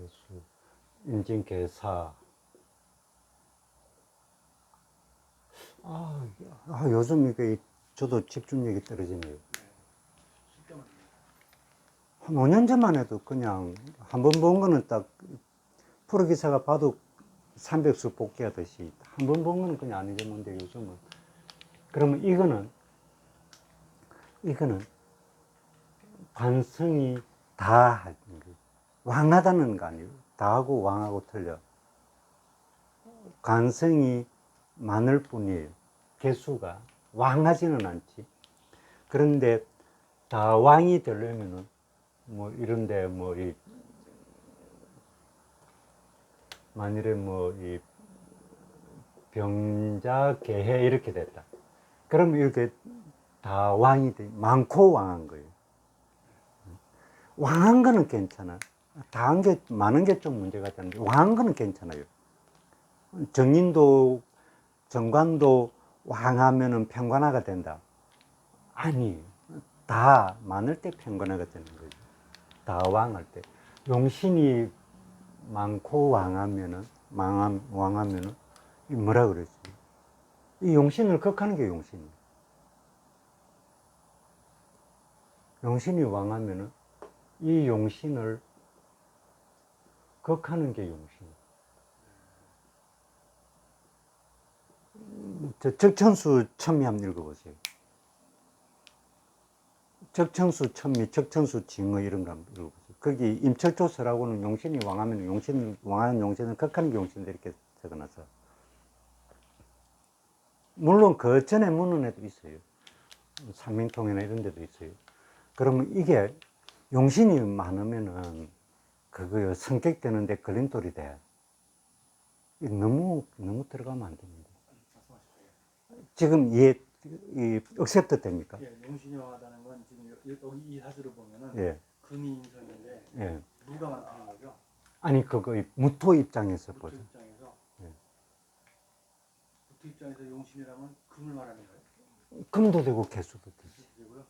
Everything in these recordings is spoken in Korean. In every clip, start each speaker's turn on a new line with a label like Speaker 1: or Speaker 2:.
Speaker 1: 개수, 인진개사. 요즘 이게 저도 집중력이 떨어지네요. 한 5년 전만 해도 그냥 한 번 본 거는 딱 프로기사가 봐도 300수 복귀하듯이 한 번 본 거는 그냥 안 잊었는데 요즘은. 그러면 이거는 관성이 다 하는 거예요. 왕하다는 거 아니에요. 다하고 왕하고 틀려. 관성이 많을 뿐이에요. 개수가 왕하지는 않지. 그런데 다 왕이 되려면은 뭐 이런데 뭐 이 만일에 뭐 이 병자 개해 이렇게 됐다. 그럼 이렇게 다 왕이 돼. 많고 왕한 거예요. 왕한 거는 괜찮아. 다한 게 많은 게 좀 문제가 되는데 왕한 거는 괜찮아요. 정인도 정관도 왕하면은 평관화가 된다. 아니, 다 많을 때 평관화가 되는 거죠. 다 왕할 때. 용신이 많고 왕하면은 이 뭐라 그러지? 이 용신을 극하는 게 용신이에요. 용신이 왕하면은 이 용신을 극하는 게 용신이에요. 적천수 천미 한번 읽어보세요. 적천수 천미, 적천수 징의 이런 거 한번 읽어보세요. 거기 임철조서라고는 용신이 왕하면 왕하는 용신을 극하는 게 용신인데 이렇게 적어놨어. 물론 그 전에 문헌에도 있어요. 삼민통이나 이런 데도 있어요. 그러면 이게 용신이 많으면은 그거 성격되는데 걸림돌이 돼. 너무 들어가면 안 됩니다. 지금 이 억셉트 됩니까?
Speaker 2: 예, 용신이 왕하다는 건 지금 여기 이 사주를 보면은
Speaker 1: 예.
Speaker 2: 금이 인성인데
Speaker 1: 예.
Speaker 2: 무가 많다는 거죠.
Speaker 1: 아니 그거 무토 입장에서
Speaker 2: 무토
Speaker 1: 보죠.
Speaker 2: 입장에서
Speaker 1: 예.
Speaker 2: 무토 입장에서 용신이라면 금을 말하는 거예요.
Speaker 1: 금도 되고 개수도 되지.
Speaker 2: 그리고요.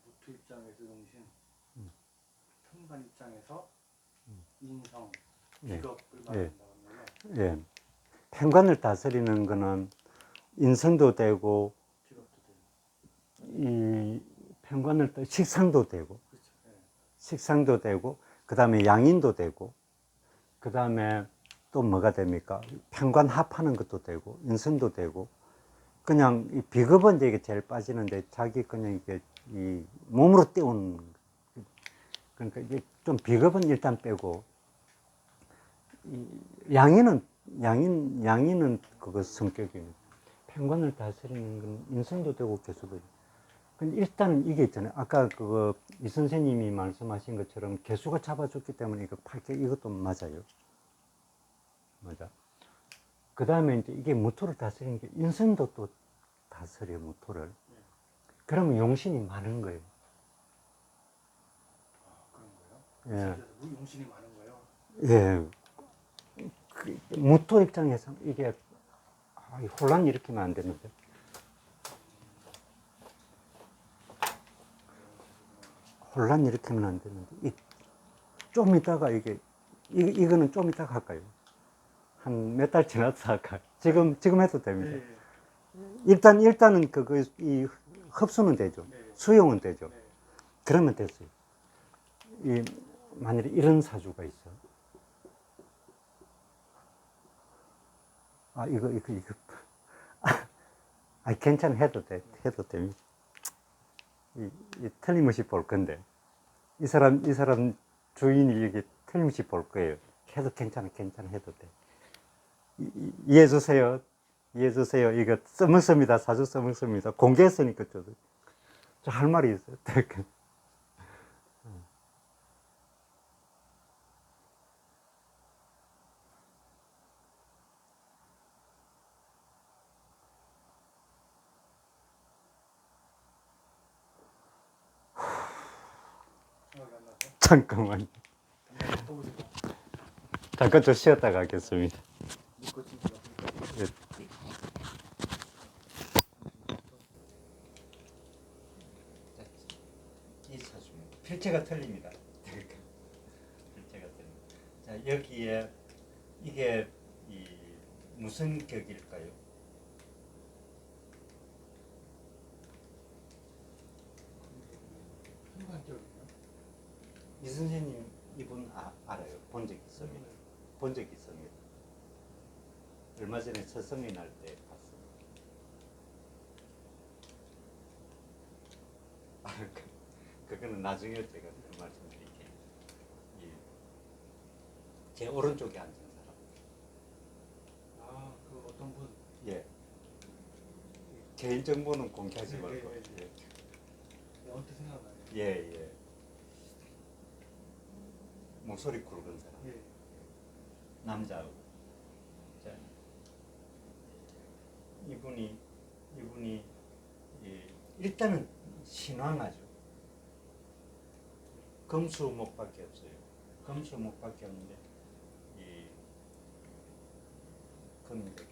Speaker 2: 무토 입장에서 용신, 천간 입장에서 인성,
Speaker 1: 예.
Speaker 2: 직업을 말한다는 거예요.
Speaker 1: 예. 편관을 다스리는 거는 인성도 되고
Speaker 2: 직업도 되고.
Speaker 1: 이 편관을 식상도 되고
Speaker 2: 그렇죠. 예.
Speaker 1: 식상도 되고 그 다음에 양인도 되고 그 다음에 또 뭐가 됩니까? 편관 합하는 것도 되고 인성도 되고 그냥 이 비겁은 이게 제일 빠지는데 자기 그냥 이게 이 몸으로 때우는 그러니까 이게 좀 비겁은 일단 빼고 양인은 그거 성격입니다. 편관을 다스리는 건 인성도 되고 개수도 되고. 근데 일단은 이게 있잖아요. 아까 그거 이 선생님이 말씀하신 것처럼 개수가 잡아줬기 때문에 이거 이것도 맞아요. 맞아. 그 다음에 이제 이게 무토를 다스리는 게 인성도 또 다스려, 무토를. 그러면 용신이 많은 거예요.
Speaker 2: 그런 거예요?
Speaker 1: 예.
Speaker 2: 용신이 많은 거예요?
Speaker 1: 예. 무토 입장에서 이게 혼란 일으키면 안 되는데. 혼란 일으키면 안 되는데. 좀 이따가 이거는 좀 이따가 할까요? 한 몇 달 지나서 할까요? 지금 해도 됩니다.
Speaker 2: 네.
Speaker 1: 일단은 이 흡수는 되죠.
Speaker 2: 네.
Speaker 1: 수용은 되죠.
Speaker 2: 네.
Speaker 1: 그러면 됐어요. 만일에 이런 사주가 있어. 이거. 괜찮아. 해도 됩니다. 틀림없이 볼 건데. 이 사람 주인이 이게 틀림없이 볼 거예요. 해도 괜찮아. 해도 돼. 이해해 주세요. 이거 써먹습니다. 사주 써먹습니다. 공개했으니까 저 할 말이 있어요. 잠깐만. 잠깐 좀 쉬었다 가겠습니다. 필체가 틀립니다. 필체가 틀립니다. 자, 여기에 이게 이 무슨 격일까요?
Speaker 2: 순간적이요.
Speaker 1: 이 선생님 이분 알아요? 본 적 있습니다. 본 적 있습니다. 얼마 전에 서성리 날 때 봤어요. 그거는 나중에 제가 말씀드릴게요. 예. 제 오른쪽에 앉은 사람.
Speaker 2: 아, 그 어떤 분.
Speaker 1: 예. 개인 정보는 공개하지
Speaker 2: 네,
Speaker 1: 말고.
Speaker 2: 네, 네. 언뜻 생각나요.
Speaker 1: 예, 예. 목소리 굵은 사람.
Speaker 2: 예.
Speaker 1: 남자하고. 자, 이분이 예, 일단은 신왕하죠. 금수목밖에 없어요. 금수목밖에 없는데 이 금백.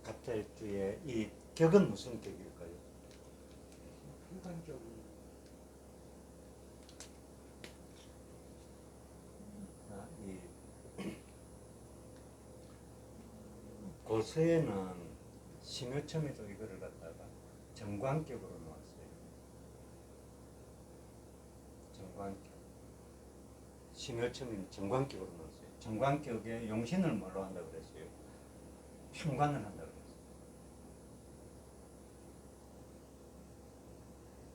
Speaker 1: 갑자주에 이 격은 무슨 격일까요?
Speaker 2: 순간적인.
Speaker 1: 이 고서에는 심효첨에도 이거를 갖다가 정관격으로 놓았어요. 정관격. 심효첨은 정관격으로 놓았어요. 정관격에 용신을 뭘로 한다고 그랬어요? 평관을 한다고 그랬어요.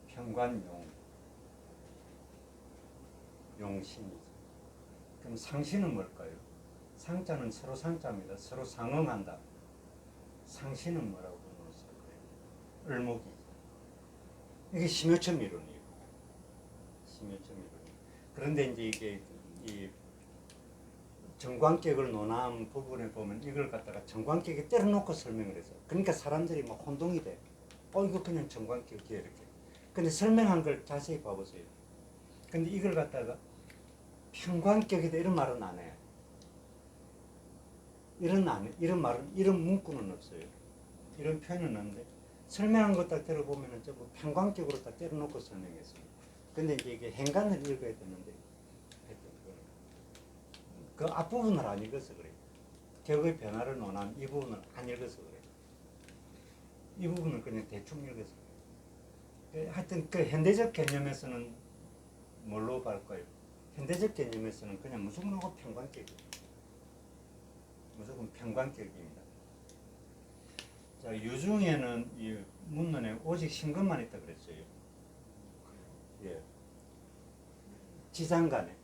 Speaker 1: 평관용. 용신이죠. 그럼 상신은 뭘까요? 상자는 서로 상자입니다. 서로 상응한다. 상신은 뭐라고 넣었을까요? 을목이죠. 이게 심효첨 이론이에요. 심효첨 이론. 그런데 이제 이게 이 정관격을 논한 부분에 보면 이걸 갖다가 정관격에 때려놓고 설명을 해서 그러니까 사람들이 막 혼동이 돼. 이거 그냥 정관격이야 이렇게. 근데 설명한 걸 자세히 봐보세요. 근데 이걸 갖다가 평관격이다 이런 말은 안 해요. 이런 말은 이런 문구는 없어요. 이런 표현은 없는데 설명한 것 딱 들어보면은 전부 평관격으로 딱 때려놓고 설명했어요. 근데 이제 이게 행간을 읽어야 되는데 그 앞부분을 안 읽어서 그래요. 격의 변화를 논한 이 부분을 안 읽어서 그래요. 이 부분을 그냥 대충 읽어서 그래요. 하여튼 그 현대적 개념에서는 뭘로 갈까요? 현대적 개념에서는 그냥 무조건 평관격이에요. 무조건 평관격입니다. 자, 유중에는 이 문론에 오직 신금만 있다 그랬어요. 예. 지장간에.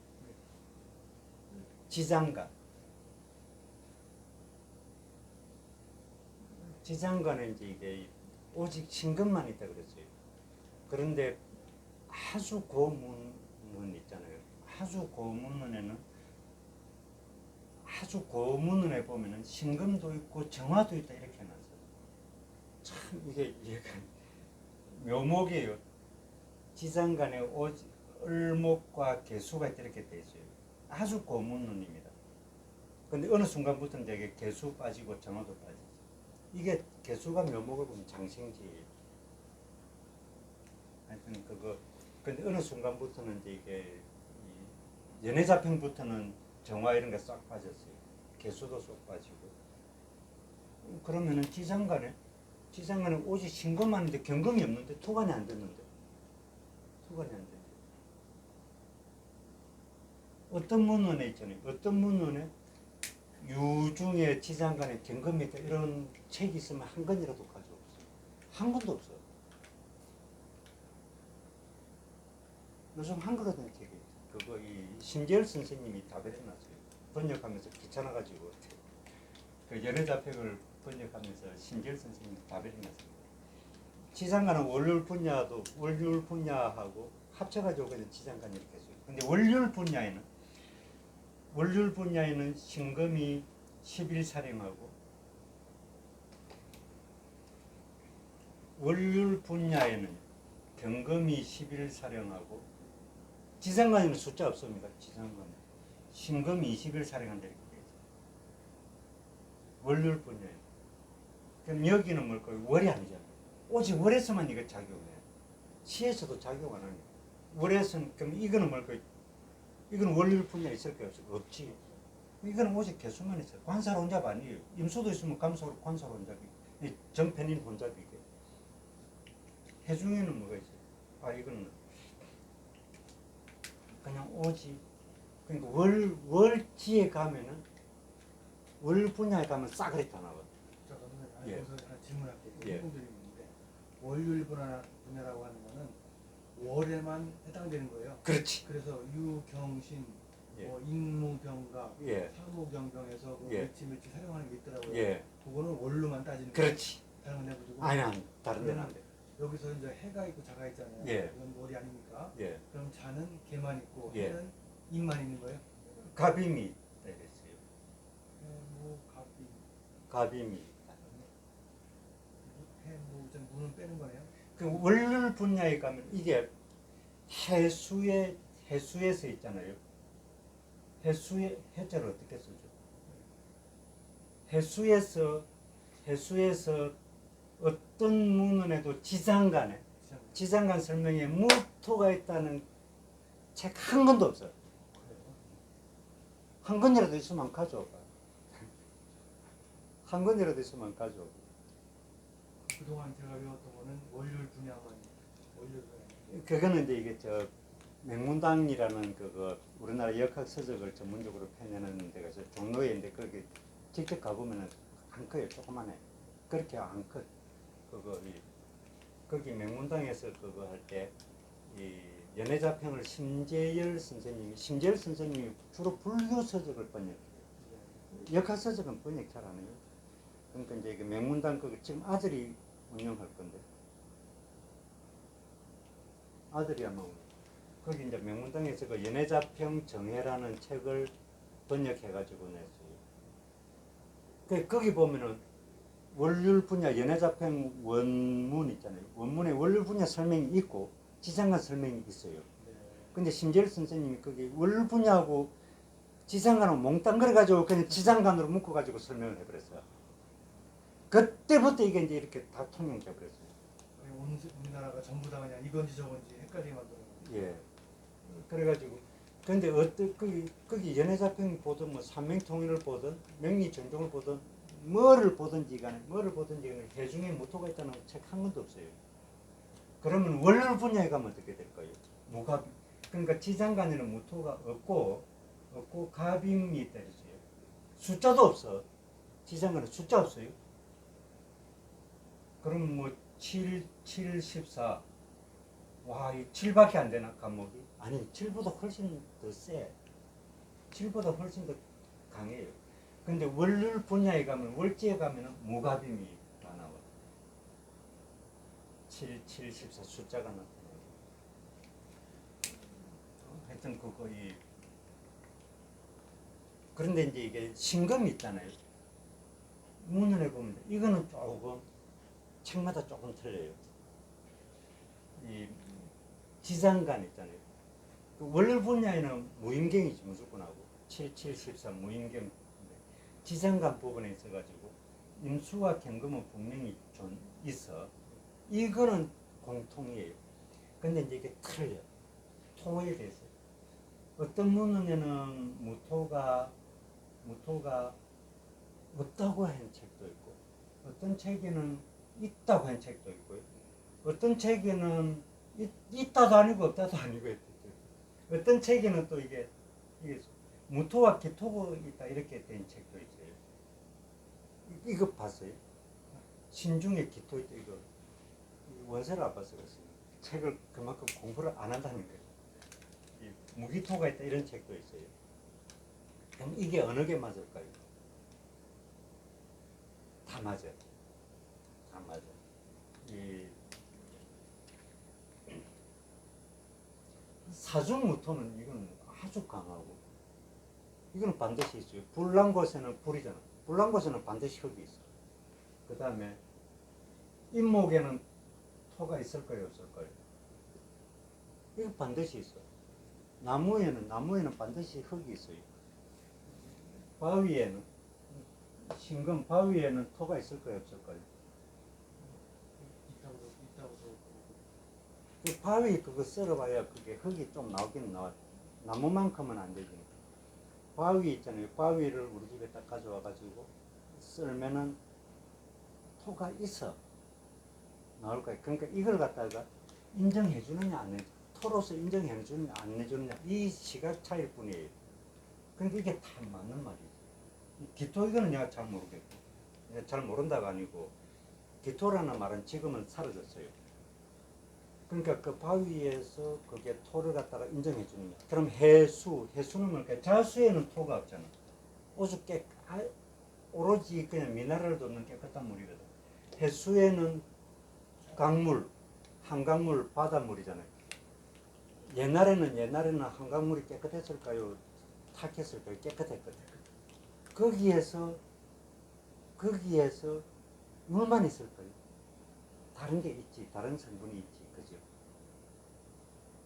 Speaker 1: 지장간. 지장간에 이제 이게 오직 신금만 있다 그랬어요. 그런데 하수 고문은 있잖아요. 하수 고문론에 보면은 신금도 있고 정화도 있다 이렇게 해놨어요. 참 이게 묘목이에요. 지장간에 을목과 개수가 있다 이렇게 돼 있어요. 아주 고문론입니다. 근데 어느 순간부터는 되게 개수 빠지고 정화도 빠지죠. 이게 개수가 묘목을 보면 장생지예요. 하여튼 그거 근데 어느 순간부터는 이제 이게 연애자평부터는 정화 이런 게 싹 빠졌어요. 개수도 쏙 빠지고. 그러면은 지장간에 오직 신금만 있는데 경금이 없는데 토간이 안 됐는데. 어떤 문헌에 있잖아요. 어떤 문헌에 유중에 지장간에 경금이 있다 이런 책이 있으면 한 권이라도 가져오세요. 한 권도 없어요. 요즘 한글화된 책이 그거 이 신재열 선생님이 다 그려놨어요. 번역하면서 귀찮아가지고 그 연애자평을 번역하면서 신재열 선생님이 다 그려놨습니다. 지장간은 월율 분야하고 합쳐가지고 그냥 지장간 이렇게 했어요. 근데 월율 분야에는 신금이 11사령하고 월율 분야에는 경금이 11사령하고 지장간에는 숫자 없습니다. 지장간에 신금이 21사령한다 이렇게 되어 있어요. 월율 분야에. 그럼 여기는 뭘까요? 월이 아니잖아요. 오직 월에서만 이거 작용해요. 시에서도 작용 안 하는 거예요. 월에서는 그럼 이거는 뭘까? 이거는 원률 분야에 있을 게 없어. 없지. 이거는 오직 개수만 있어요. 관살 혼잡 아니에요. 임수도 있으면 관살 혼잡이. 이 정편인 혼잡이 이게. 해중에는 뭐가 있어요? 아 이거는 그냥 오지. 그러니까 월지에 가면은 월 분야에 가면 싸그리 다 나와.
Speaker 2: 저
Speaker 1: 예.
Speaker 2: 여기서 하나 질문할게요.
Speaker 1: 예.
Speaker 2: 궁금증이 있는데 월요일 분야라고 하는 거는 월에만 해당되는 거예요.
Speaker 1: 그렇지.
Speaker 2: 그래서 유경신,
Speaker 1: 예.
Speaker 2: 뭐 인무경각,
Speaker 1: 예.
Speaker 2: 사무경병에서 그
Speaker 1: 예.
Speaker 2: 며칠 사용하는 게 있더라고요.
Speaker 1: 예.
Speaker 2: 그거는 월로만 따지는 거예요.
Speaker 1: 그렇지.
Speaker 2: 다른 건 해보고.
Speaker 1: 아니 다른 데는 안 돼.
Speaker 2: 여기서 이제 해가 있고 자가 있잖아요.
Speaker 1: 예.
Speaker 2: 이건 월이 아닙니까?
Speaker 1: 예.
Speaker 2: 그럼 자는 개만 있고
Speaker 1: 예.
Speaker 2: 해는 인만 있는 거예요?
Speaker 1: 갑임이 되겠어요.
Speaker 2: 해무 갑이
Speaker 1: 갑임이.
Speaker 2: 해무 좀 무는 빼는 거네요.
Speaker 1: 그 월률 분야에 가면 이게 해수에서 있잖아요. 해수의 해자를 어떻게 쓰죠? 해수에서 어떤 문헌에도 지상간에 지상간 설명에 무토가 있다는 책 한 권도 없어요. 한 권이라도 있으면 가져오봐. 한 권이라도 있으면 가져오고.
Speaker 2: 그동안 제가 외웠던 거는 월요일 분야만 월요일 분야.
Speaker 1: 그거는 이제 이게 저 맹문당이라는 그거 우리나라 역학 서적을 전문적으로 펴내는 데가 있어요. 종로에인데 거기 직접 가보면은 안 커요. 조그만해. 그렇게 안 커. 그거 거기 맹문당에서 그거 할 때 이 연애자평을 심재열 선생님이 주로 불교 서적을 번역해요. 역학 서적은 번역 잘 안 해요. 그러니까 이제 그 맹문당 그 지금 아들이 운영할 건데 아들이 아마 거기 이제 명문당에서 그 연애자평 정해라는 책을 번역해가지고 냈어요. 거기 보면은 월률 분야 연애자평 원문 있잖아요. 원문에 월률 분야 설명이 있고 지상간 설명이 있어요. 근데 심재일 선생님이 거기 월률 분야하고 지상간을 몽땅 그래가지고 그냥 지상간으로 묶어가지고 설명을 해버렸어요. 그때부터 이게 이제 이렇게 다 통용돼 버렸어요.
Speaker 2: 우리나라가 전부 다 그냥 이건지 저건지 헷갈리게 만드는 거예요.
Speaker 1: 예. 그래가지고 근데 거기 연애자평 보든 뭐 삼명통일을 보든 명리정종을 보든 뭐를 보든지 간에 해중에 무토가 있다는 책 한 권도 없어요. 그러면 원률 분야에 가면 어떻게 될까요? 무갑. 그러니까 지장간에는 무토가 없고 갑임이 있다 했어요. 숫자도 없어. 지장간에 숫자 없어요. 그럼 뭐 7, 14. 와, 이 7밖에 안 되나, 과목이? 아니, 7보다 훨씬 더 세. 7보다 훨씬 더 강해요. 근데 월률 분야에 가면, 월지에 가면은 무갑임이 다 나와. 7, 14 숫자가 나타나요. 하여튼 그거 그런데 이제 이게 신금이 있잖아요. 문헌에 보면 이거는 조금 책마다 조금 틀려요. 이 지상간 있잖아요. 그 월률 분야에는 무임경이지 무조건 하고 7, 14 무임경. 지상간 부분에 있어가지고 임수와 경금은 분명히 좀 있어. 이거는 공통이에요. 근데 이제 이게 틀려. 토에 대해서. 어떤 문헌에는 무토가 없다고 한 책도 있고, 어떤 책에는 있다고 한 책도 있고요. 어떤 책에는 있다도 아니고 없다도 아니고 어떤 책에는 또 이게 무토와 기토가 있다 이렇게 된 책도 있어요. 이거 봤어요? 신중에 기토 있다 이거 원서를 안 봤어요. 책을 그만큼 공부를 안 한다는 거예요. 무기토가 있다 이런 책도 있어요. 그럼 이게 어느 게 맞을까요? 다 맞아. 다 맞아. 사중무토는 이건 아주 강하고 이거는 반드시 있어요. 불난 곳에는 불이잖아. 불난 곳에는 반드시 흙이 있어. 그 다음에 인목에는 토가 있을 거예요, 없을 거예요? 이거 반드시 있어. 나무에는 반드시 흙이 있어요. 바위에는 신금 바위에는 토가 있을 거예요, 없을 거예요?
Speaker 2: 있다고
Speaker 1: 그 바위 그거 썰어봐야 그게 흙이 좀 나오긴 나와. 나무만큼은 안 되지. 바위 있잖아요. 바위를 우리 집에 딱 가져와 가지고 썰면은 토가 있어 나올 거예요. 그러니까 이걸 갖다가 인정해 주느냐 안 해, 토로서 인정해 주느냐 안 해주느냐 이 시각 차이일 뿐이에요. 그러니까 이게 다 맞는 말이지. 기토 이거는 내가 잘 모르겠고, 내가 잘 모른다가 아니고 기토라는 말은 지금은 사라졌어요. 그러니까 그 바위에서 그게 토를 갖다가 인정해 주느냐. 그럼 해수는 뭘까? 자수에는 토가 없잖아. 오죽 오로지 그냥 미네랄을 돋는 깨끗한 물이거든. 해수에는 강물, 한강물, 바닷물이잖아요. 옛날에는 한강물이 깨끗했을까요? 탁했을까요? 깨끗했거든. 거기에서 물만 있을 거예요. 다른 게 있지, 다른 성분이 있지, 그죠?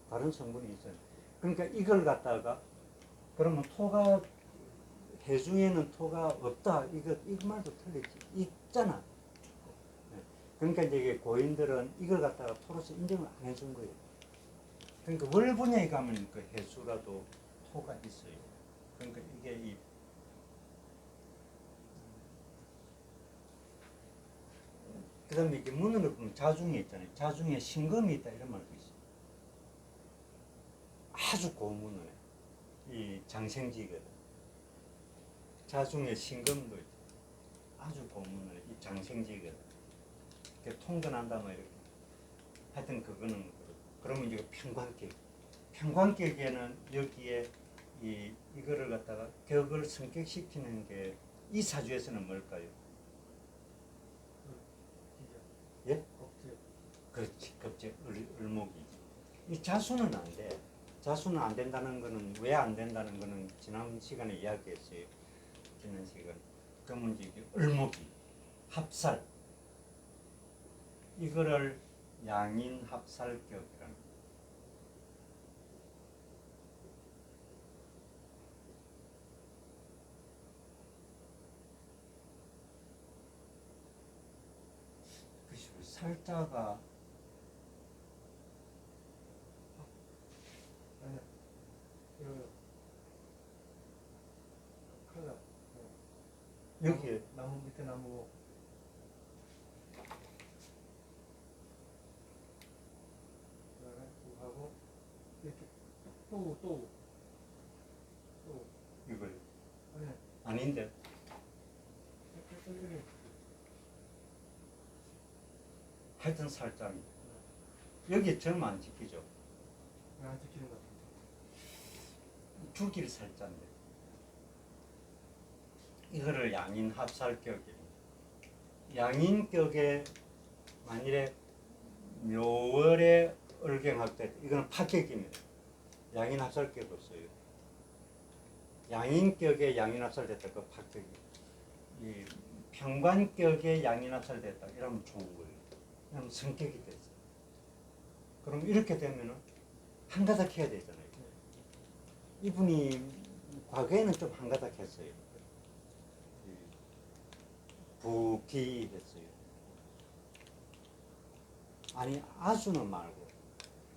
Speaker 1: 다른 성분이 있어요. 그러니까 이걸 갖다가 그러면 토가 해중에는 토가 없다. 이거 말도 틀리지. 있잖아. 네. 그러니까 이제 고인들은 이걸 갖다가 토로서 인정을 안 해준 거예요. 그러니까 월 분야에 가면 그 해수라도 토가 있어요. 그러니까 이게 이 그다음에 이게 문으로 보면 자중에 있잖아요. 자중에 신금이 있다 이런 말도 있어요. 아주 고문을 해. 이 장생지거든. 자중에 신금도 있죠. 아주 고문을 해. 이 장생지거든. 통근한다 뭐 이렇게. 하여튼 그거는 그러면 이제 평관격에는 여기에 이거를 갖다가 격을 성격시키는 게 이 사주에서는 뭘까요? 예? 그렇지. 급제 을목이지. 이 자수는 안 돼. 자수는 안 된다는 거는 왜 안 된다는 거는 지난 시간에 이야기했어요. 지난 시간. 그러면 이제 을목이 합살. 이거를 양인 합살격이라는. 그 살자가
Speaker 2: 아니야. 칼라.
Speaker 1: 여기에
Speaker 2: 나무 밑에 나무. 하고 이렇게 또
Speaker 1: 이걸
Speaker 2: 아니야.
Speaker 1: 아닌데
Speaker 2: 이렇게
Speaker 1: 하여튼 살짝 여기 점 안 지키죠.
Speaker 2: 안 지키는 것 같은데.
Speaker 1: 주기를 살짝인데 이거를 양인 합살격이 양인격에 만일에 묘월에 을경합될 때 이거는 파격입니다. 양인 합살격 없어요. 양인격에 양인 합살됐다 그 파격이. 이 평관격에 양인 합살됐다 이러면 좋은 거예요. 그럼 성격이 됐어. 그럼 이렇게 되면은 한가닥 해야 되잖아요. 이분이 과거에는 좀 한가닥 했어요. 부기했어요. 아니 아주는 말고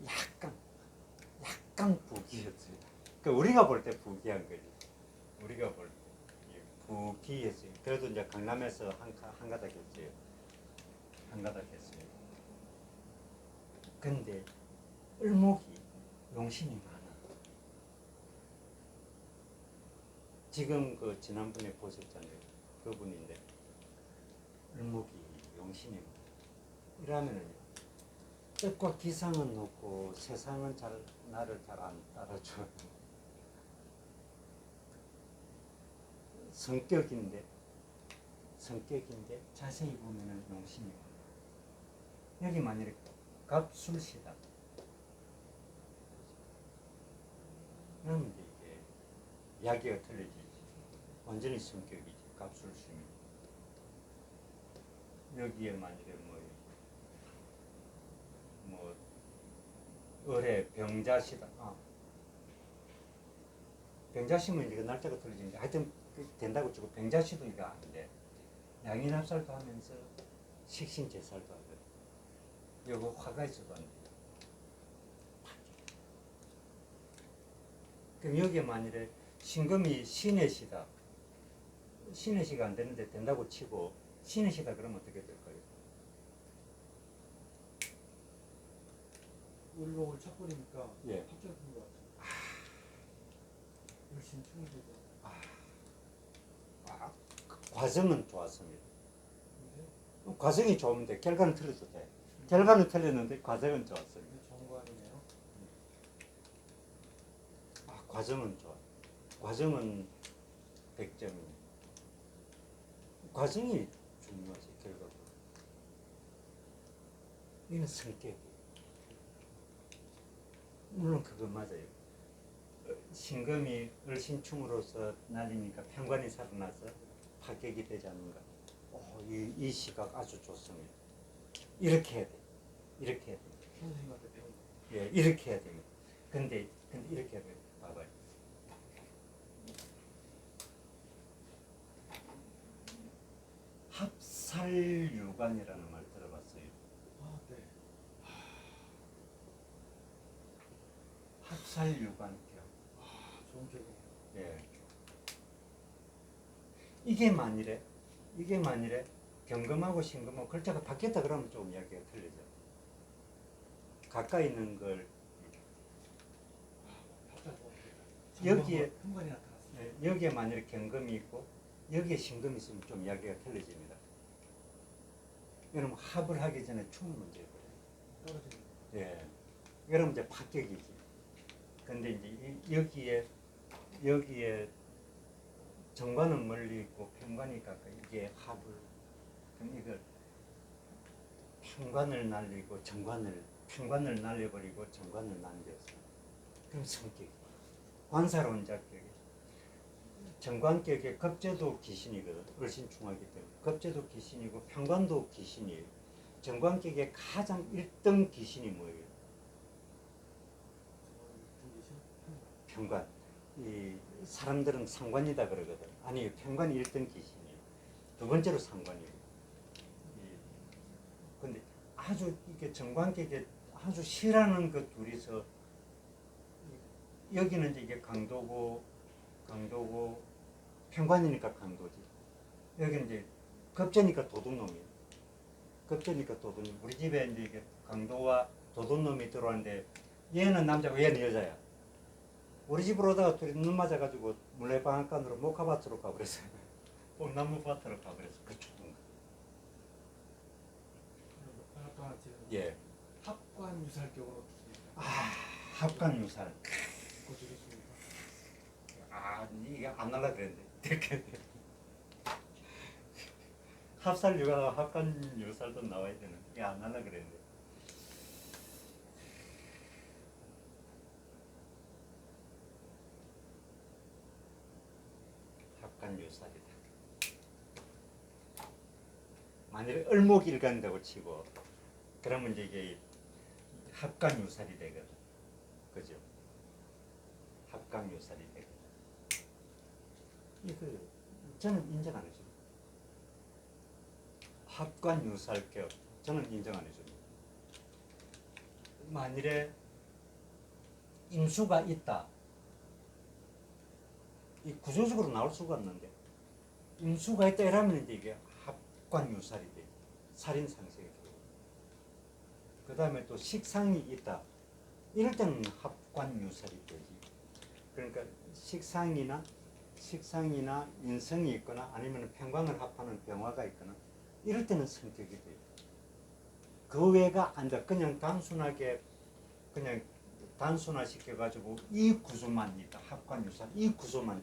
Speaker 1: 약간 부기였어요. 그러니까 우리가 볼 때 부기한 거지. 우리가 볼 때 부기했어요. 그래도 이제 강남에서 한가닥 했어요. 한가닥 했어요. 근데 을목이 용신이 많아. 지금 그 지난번에 보셨잖아요. 그분인데 을목이 용신이 많아. 이러면은요. 뜻과 기상은 높고 세상은 나를 잘 안 따라줘. 성격인데 자세히 보면은 용신이 많아. 여기 만약에 갑술시다. 그러면 이게 이야기가 틀려지지. 완전히 성격이지. 갑술시면. 여기에 만약에 을에 병자시다. 병자시면 이거 날짜가 틀려지는데 하여튼 된다고 치고 병자시도 이거 안 돼. 양인합살도 하면서 식신제살도 하거든. 요거 화가 있어도 안 돼. 그럼 여기에 만일에 신금이 신의 시다. 신의 시가 안 되는데 된다고 치고 신의 시다 그러면 어떻게 될까요?
Speaker 2: 을목을 착골이니까
Speaker 1: 예.
Speaker 2: 합작인 것 같아요. 열심히 충분히고.
Speaker 1: 과정은 좋았습니다.
Speaker 2: 근데
Speaker 1: 과정이 좋은데 결과는 틀려도 돼. 결과는 틀렸는데 과정은 좋았습니다.
Speaker 2: 이게 정관이네요.
Speaker 1: 과정은 좋아. 과정은 100점입니다. 과정이 중요하지 결과가. 이는 성격이. 물론 그건 맞아요. 신금이 을신충으로서 날리니까 편관이 살아나서 파격이 되지 않는가. 이 시각 아주 좋습니다. 이렇게 해야 돼. 이렇게 해야 돼.
Speaker 2: 선생님한테 배운 거.
Speaker 1: 예, 이렇게 해야 됩니다. 근데 이렇게 해야 돼. 봐봐요. 합살유관이라는 말 들어봤어요.
Speaker 2: 네.
Speaker 1: 합살유관격.
Speaker 2: 좋은 기억이네요.
Speaker 1: 예. 이게 만일에 경금하고 신금하고 글자가 바뀌었다 그러면 좀 이야기가 틀리죠. 가까이 있는 걸
Speaker 2: 합작
Speaker 1: 여기에
Speaker 2: 현관이 나타났습니다.
Speaker 1: 여기에 만일에 경금이 있고 여기에 신금이 있으면 좀 이야기가 틀려집니다. 여러분 합을 하기 전에 충을 먼저 해버려요.
Speaker 2: 떨어지는 거.
Speaker 1: 예. 그럼 이제 파격이지. 근데 이제 여기에 정관은 멀리 있고 편관이 가까이 이게 합을 그럼 이걸 편관을 날려버리고 정관을 남겨서 그럼 성격이 관사론자격이 정관격의 겁재도 기신이거든. 을신충하기 때문에 겁재도 기신이고 편관도 기신이에요. 정관격의 가장 1등 기신이 뭐예요? 편관. 이 사람들은 상관이다 그러거든. 아니 편관이 1등 기신이에요. 두 번째로 상관이에요. 근데 아주 이게 정관격에 아주 싫어하는 그 둘이서 여기는 이제 이게 강도고 편관이니까 강도지. 여기는 이제 겁재니까 도둑놈이에요. 겁재니까 도둑놈. 우리 집에 이제 이게 강도와 도둑놈이 들어왔는데 얘는 남자고 얘는 여자야. 우리 집으로 오다가 둘이 눈 맞아가지고 물레방앗간으로 목화밭으로 가버렸어요. 뽕나무 밭으로 가버렸어. 그 죽은 거.
Speaker 2: 하나 또 하나 지금
Speaker 1: 예.
Speaker 2: 합관 유살격으로
Speaker 1: 합관유살.
Speaker 2: 고치겠습니다.
Speaker 1: 이게 안 날라 그랬는데. 이렇게. 합살유가 합관유살도 나와야 되는. 이게 안 날라 그랬는데. 합관유살이다. 만일에 을목일간다고 치고 그러면 이제 이게 합관유살이 되거든. 그죠? 합관유살이 되거든. 이거 저는 인정 안 해줍니다. 합관유살격 저는 인정 안 해줍니다. 만일에 임수가 있다. 이 구조적으로 나올 수가 없는데 임수가 있다 이러면 이제 이게 합관유살이 돼. 살인상색이 되고. 그 다음에 또 식상이 있다. 이럴 때는 합관유살이 되지. 그러니까 식상이나 인성이 있거나 아니면 편관을 합하는 병화가 있거나 이럴 때는 성격이 돼요. 그 외가 안 돼. 그냥 단순화 시켜가지고 이 구조만 있다. 합관유살 이 구조만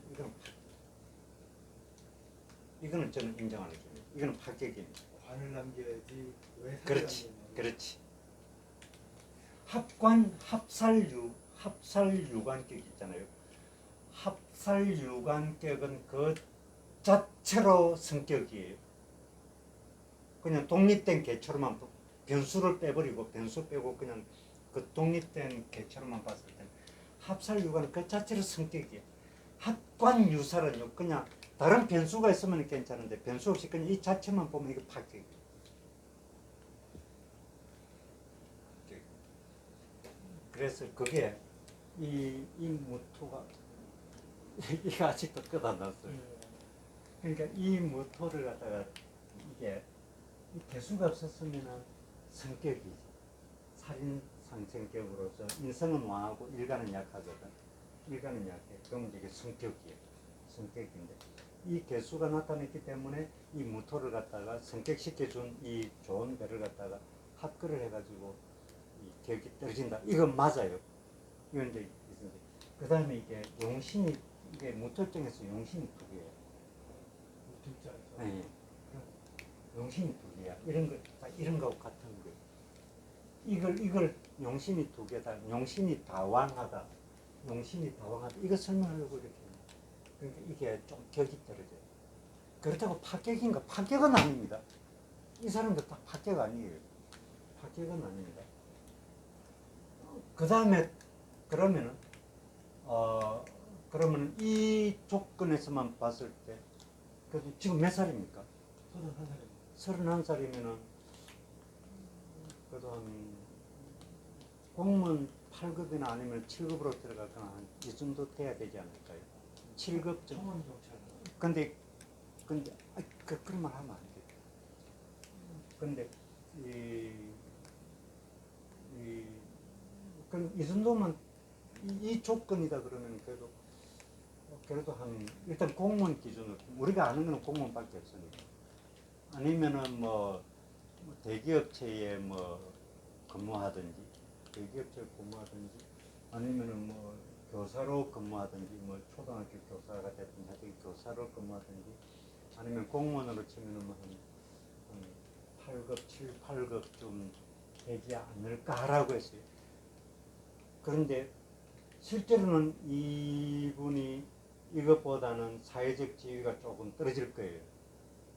Speaker 1: 이거는 저는 인정 안 해줍니다. 이거는 파격입니다.
Speaker 2: 관을 남겨야지 왜
Speaker 1: 그렇지,
Speaker 2: 남기냐고.
Speaker 1: 그렇지. 합살유관격 있잖아요. 합살유관격은 그 자체로 성격이에요. 그냥 독립된 개체로만 변수를 빼버리고 변수 빼고 그냥 그 독립된 개체로만 봤을 때 합살유관은 그 자체로 성격이에요. 합관유살은요 그냥 다른 변수가 있으면 괜찮은데 변수 없이 그냥 이 자체만 보면 이거 파격이에요. 그래서 그게 이 무토가 이게 아직도 끝 안 났어요. 그러니까 이 모토를 갖다가 이게 이 개수가 없었으면은 성격이 살인 상성격으로서 인성은 왕하고 일간은 약하거든. 일간은 약해. 그럼 이게 성격이에요. 성격인데 이 개수가 나타났기 때문에 이 무토를 갖다가 성격시켜준 이 좋은 배를 갖다가 합글을 해가지고 이 격이 떨어진다. 이건 맞아요. 이건 이제 그 다음에 이게 용신이 이게 무토증에서 용신이 두 개예요.
Speaker 2: 진짜죠.
Speaker 1: 네. 용신이 두 개야. 이런 거, 이런 거하고 같은 거. 이걸 용신이 두 개다. 용신이 다왕하다. 용신이 다왕하다. 이거 설명하려고 이렇게. 그러니까 이게 좀 격이 떨어져요. 그렇다고 파격인가? 파격은 아닙니다. 이 사람도 다 파격 아니에요. 파격은 아닙니다. 그 다음에 그러면은 이 조건에서만 봤을 때 그래도 지금 몇 살입니까?
Speaker 2: 31살입니다.
Speaker 1: 31살이면은 그래도 한 공무원 8급이나 아니면 7급으로 들어가거나 한 이 정도 돼야 되지 않을까요? 7급 정도.
Speaker 2: 청원 경찰.
Speaker 1: 근데 그런 말 하면 안 돼. 근데 이 정도면 이 조건이다 그러면 그래도 한 일단 공무원 기준으로 우리가 아는 거는 공무원밖에 없으니까 아니면은 뭐 대기업체에 뭐 근무하든지 아니면은 뭐 교사로 근무하든지 뭐 초등학교 교사가 됐든 하여튼 교사로 근무하든지 아니면 공무원으로 치면은 뭐한 8급, 7, 8급 좀 되지 않을까라고 했어요. 그런데 실제로는 이분이 이것보다는 사회적 지위가 조금 떨어질 거예요.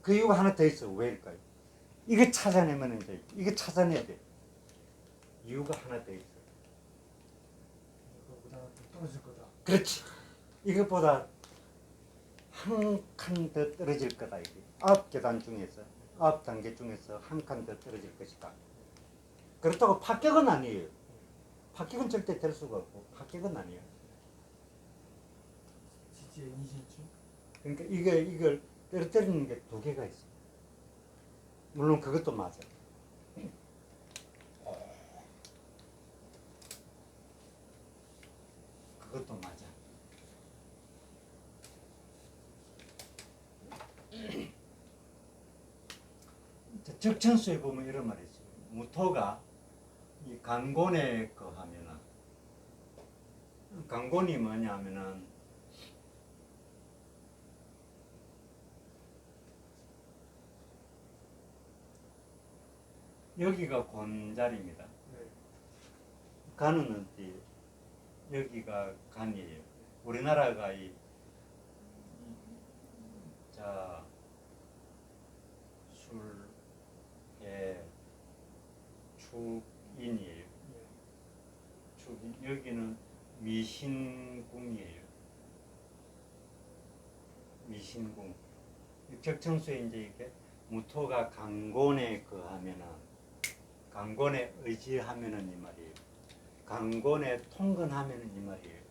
Speaker 1: 그 이유가 하나 더 있어. 왜일까요? 이거 찾아내면 이제 이거 찾아내야 돼. 이유가 하나 더 있어.
Speaker 2: 이거보다 좀 떨어질 거다.
Speaker 1: 그렇지. 이것보다 한 칸 더 떨어질 거다. 이게 9계단 중에서 9단계 중에서 한 칸 더 떨어질 것이다. 그렇다고 합격은 아니에요. 합격은 절대 될 수가 없고 합격은 아니에요.
Speaker 2: 지지의 이진충.
Speaker 1: 그러니까 이걸 떨어뜨리는 게 두 개가 있어. 물론 그것도 맞아. 그것도 맞아. 적천수에 보면 이런 말이 있어요. 무토가 이 간곤에 거하면은 간곤이 뭐냐면은 여기가 곤자리입니다.
Speaker 2: 네.
Speaker 1: 간은 어디? 여기가 간이에요. 우리나라가 술, 해, 축인이에요. 축인. 여기는 미신궁이에요. 미신궁. 적천수에 이제 이렇게 무토가 강곤에 거하면은 강곤에 의지하면은 이 말이에요. 강곤에 통근하면은 이 말이에요.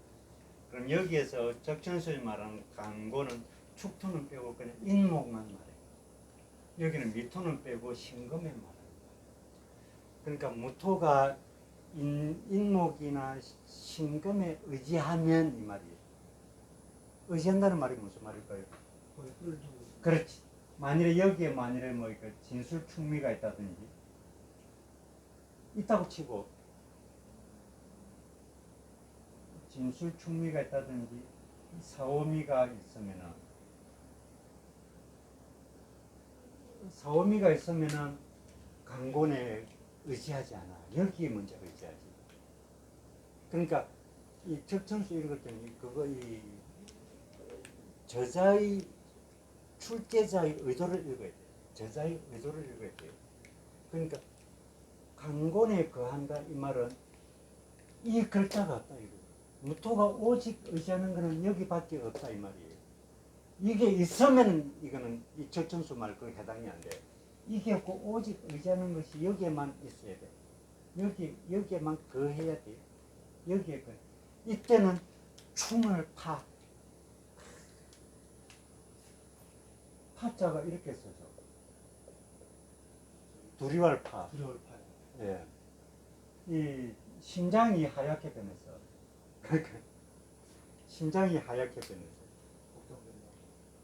Speaker 1: 그럼 여기에서 적천수에 말하는 강곤은 축토는 빼고 그냥 인목만 말해요. 여기는 미토는 빼고 신금에 말해요. 그러니까 무토가 인목이나 신금에 의지하면 이 말이에요. 의지한다는 말이 무슨 말일까요?
Speaker 2: 거의 뿔도.
Speaker 1: 그렇지. 만일에 뭐 진술 충미가 있다든지 있다고 치고 진술 충미가 있다든지 사오미가 있으면은 강곤에 의지하지 않아. 여기에 먼저 의지하지. 그러니까 이 적천수 읽을 때는 그거 이 저자의 출제자의 의도를 읽어야 돼. 저자의 의도를 읽어야 돼요. 그러니까 강곤에 거한다 이 말은 이 글자가 없다 이거. 무토가 오직 의지하는 것은 여기밖에 없다 이 말이에요. 이게 있으면 이거는 이 적천수 말 그 해당이 안 돼. 이게 없고 오직 의지하는 것이 여기에만 있어야 돼. 여기에만 거해야 돼. 여기에 거. 이때는 충을 파. 파자가 이렇게 써져. 두리왈파.
Speaker 2: 두려울파요.
Speaker 1: 예. 이 심장이 하얗게 변했어. 그러니까 심장이 하얗게 변했어.
Speaker 2: 걱정된다.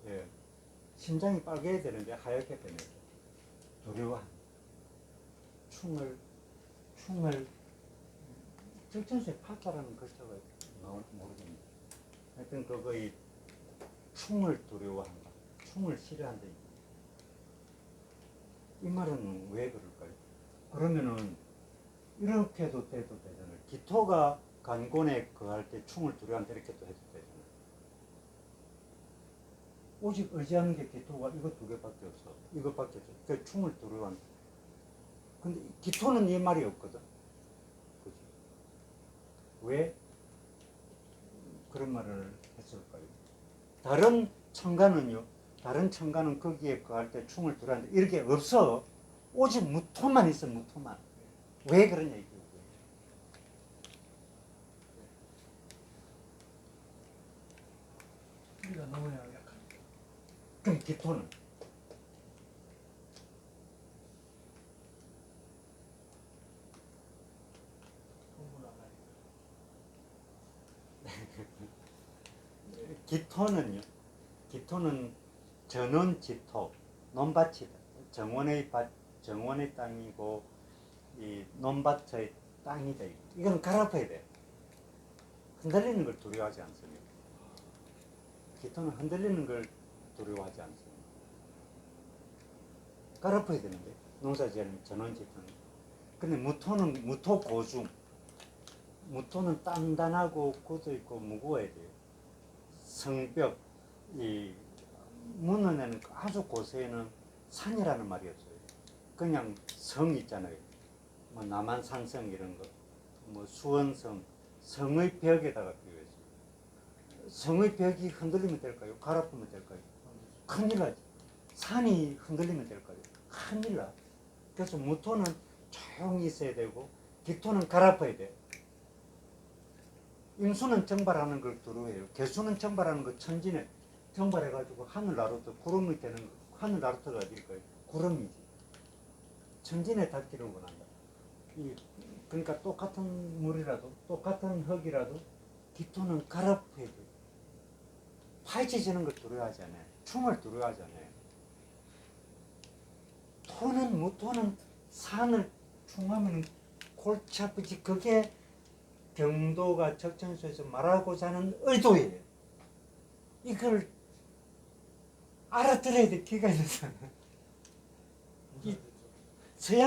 Speaker 1: 예. 심장이 빨개야 되는데 하얗게 변했어. 두려워한. 충을 적천수에 파자라는 글자가 나오는지 모르겠네. 하여튼 그거의 충을 두려워한다. 충을 싫어한다. 이 말은 왜 그럴까요? 그러면은 이렇게도 돼도 되잖아요. 기토가 간곤에 거할 때 충을 두려워한다 이렇게도 해도 되잖아요. 오직 의지하는 게 기토가 이거 두 개밖에 없어. 이것밖에 없어. 그 충을 두려워한다. 근데 기토는 이 말이 없거든. 그죠? 왜 그런 말을 했을까요? 다른 청가는요. 다른 청가는 거기에 거할 때 충을 두려워한다. 이렇게 없어. 오직 무토만 있어. 무토만. 왜 그러냐 이거예요.
Speaker 2: 우리가 너무나 약하니까.
Speaker 1: 그럼 기토는
Speaker 2: 공부를 안 하니까.
Speaker 1: 기토는요. 기토는 전원지토, 논밭이다. 정원의 땅이고 이 논밭의 땅이다. 이건 갈아엎어야 돼. 흔들리는 걸 두려워하지 않습니다. 기토는 흔들리는 걸 두려워하지 않습니다. 갈아엎어야 되는데 농사지으려면 전원지토는. 근데 무토는 무토고중. 무토는 단단하고 굳어있고 무거워야 돼요. 성벽, 이 문헌에는 아주 고세에는 산이라는 말이 없어요. 그냥 성 있잖아요. 뭐 남한산성 이런 거, 뭐 수원성, 성의 벽에다가 비유했어요. 성의 벽이 흔들리면 될까요? 갈아엎으면 될까요? 큰일 나지. 산이 흔들리면 될까요? 큰일 나. 그래서 무토는 조용히 있어야 되고 기토는 갈아엎어야 돼. 임수는 정발하는 걸 두려워해요. 개수는 정발하는 거 천진에 정발해가지고 하늘 나루터 구름이 되는 거. 하늘 나루터가 어딜까요? 구름이지. 천진에 닿기를 원한다. 그러니까 똑같은 물이라도 똑같은 흙이라도 기토는 갈아엎어야 돼. 파헤쳐지는 걸 두려워하지 않아요. 충을 두려워하지 않아요. 무토는 산을 충하면 골치 아프지. 그게 경도가 적천수에서 말하고자 하는 의도예요. 이걸 알아들어야 돼. 기가 있는 사람.